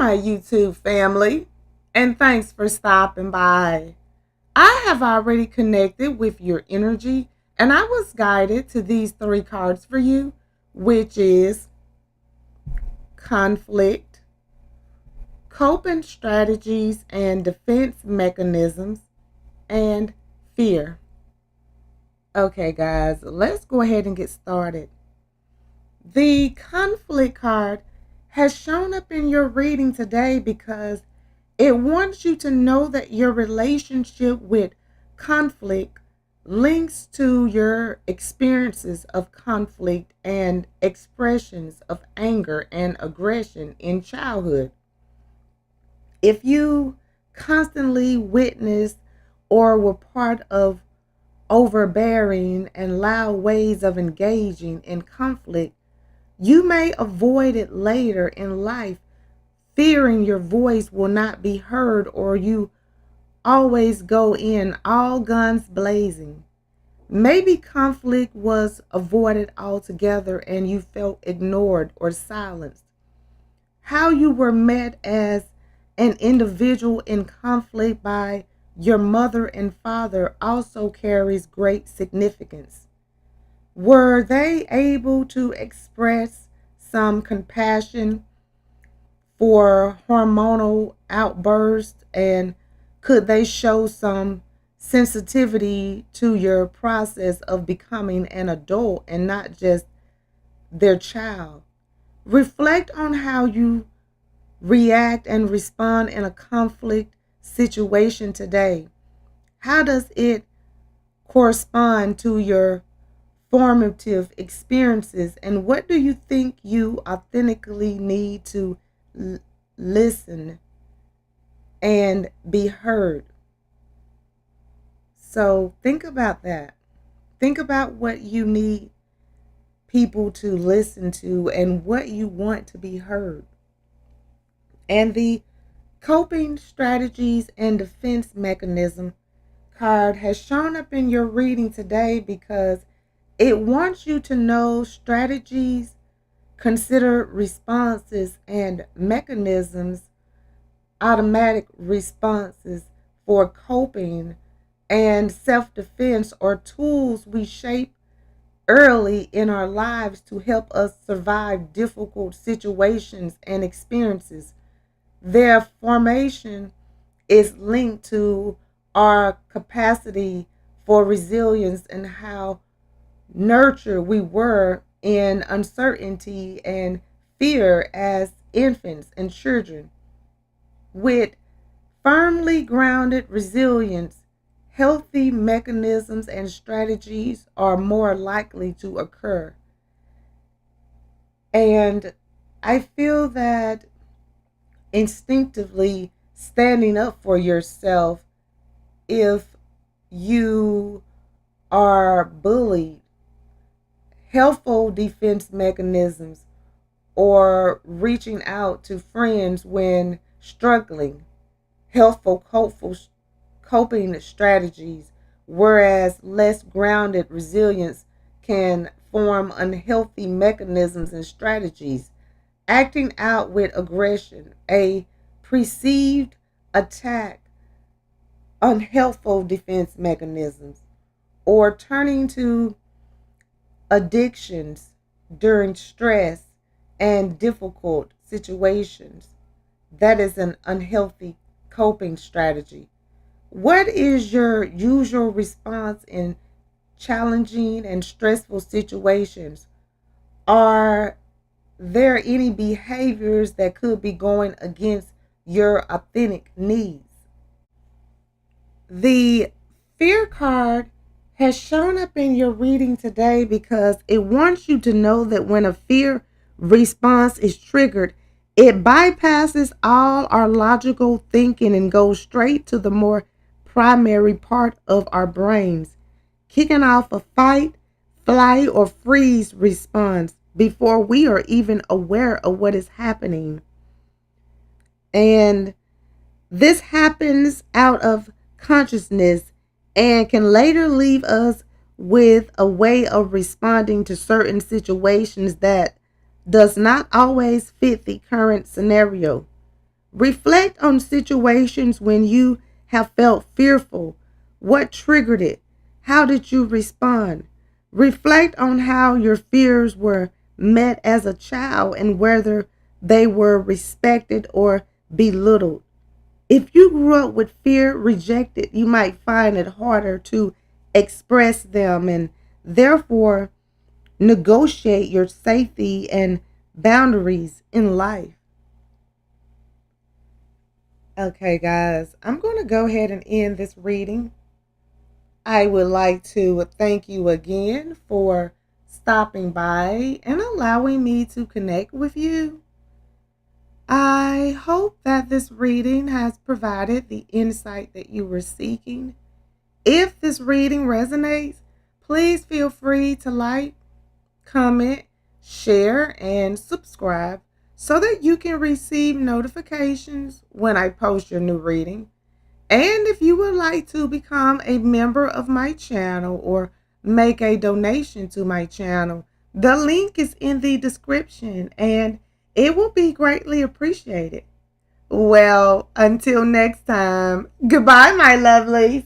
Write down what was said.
my YouTube family, and thanks for stopping by. I have already connected with your energy, and I was guided to these three cards for you, which is conflict, coping strategies and defense mechanisms, and fear. Okay, guys, let's go ahead and get started. The conflict card has shown up in your reading today because it wants you to know that your relationship with conflict links to your experiences of conflict and expressions of anger and aggression in childhood. If you constantly witnessed or were part of overbearing and loud ways of engaging in conflict, you may avoid it later in life, fearing your voice will not be heard, or you always go in all guns blazing. Maybe conflict was avoided altogether and you felt ignored or silenced. How you were met as an individual in conflict by your mother and father also carries great significance. Were they able to express some compassion for hormonal outbursts, and could they show some sensitivity to your process of becoming an adult and not just their child? Reflect on how you react and respond in a conflict situation today. How does it correspond to your formative experiences, and what do you think you authentically need to listen and be heard? So think about that. Think about what you need people to listen to and what you want to be heard. And the coping strategies and defense mechanism card has shown up in your reading today because it wants you to know strategies, consider responses, and mechanisms, automatic responses for coping and self defense are tools we shape early in our lives to help us survive difficult situations and experiences. Their formation is linked to our capacity for resilience and how nurtured we were in uncertainty and fear as infants and children. With firmly grounded resilience, healthy mechanisms and strategies are more likely to occur. And I feel that instinctively standing up for yourself if you are bullied, helpful defense mechanisms, or reaching out to friends when struggling, helpful, hopeful coping strategies, whereas less grounded resilience can form unhealthy mechanisms and strategies, acting out with aggression, a perceived attack, unhelpful defense mechanisms, or turning to addictions during stress and difficult situations. That is an unhealthy coping strategy. What is your usual response in challenging and stressful situations? Are there any behaviors that could be going against your authentic needs? The fear card has shown up in your reading today because it wants you to know that when a fear response is triggered, it bypasses all our logical thinking and goes straight to the more primary part of our brains, kicking off a fight, flight, or freeze response before we are even aware of what is happening. And this happens out of consciousness and can later leave us with a way of responding to certain situations that does not always fit the current scenario. Reflect on situations when you have felt fearful. What triggered it? How did you respond? Reflect on how your fears were met as a child and whether they were respected or belittled. If you grew up with fear rejected, you might find it harder to express them and therefore negotiate your safety and boundaries in life. Okay, guys, I'm going to go ahead and end this reading. I would like to thank you again for stopping by and allowing me to connect with you. I hope that this reading has provided the insight that you were seeking. If this reading resonates, please feel free to like, comment, share, and subscribe so that you can receive notifications when I post your new reading. And if you would like to become a member of my channel or make a donation to my channel, the link is in the description and it will be greatly appreciated. Well, until next time, goodbye, my lovelies.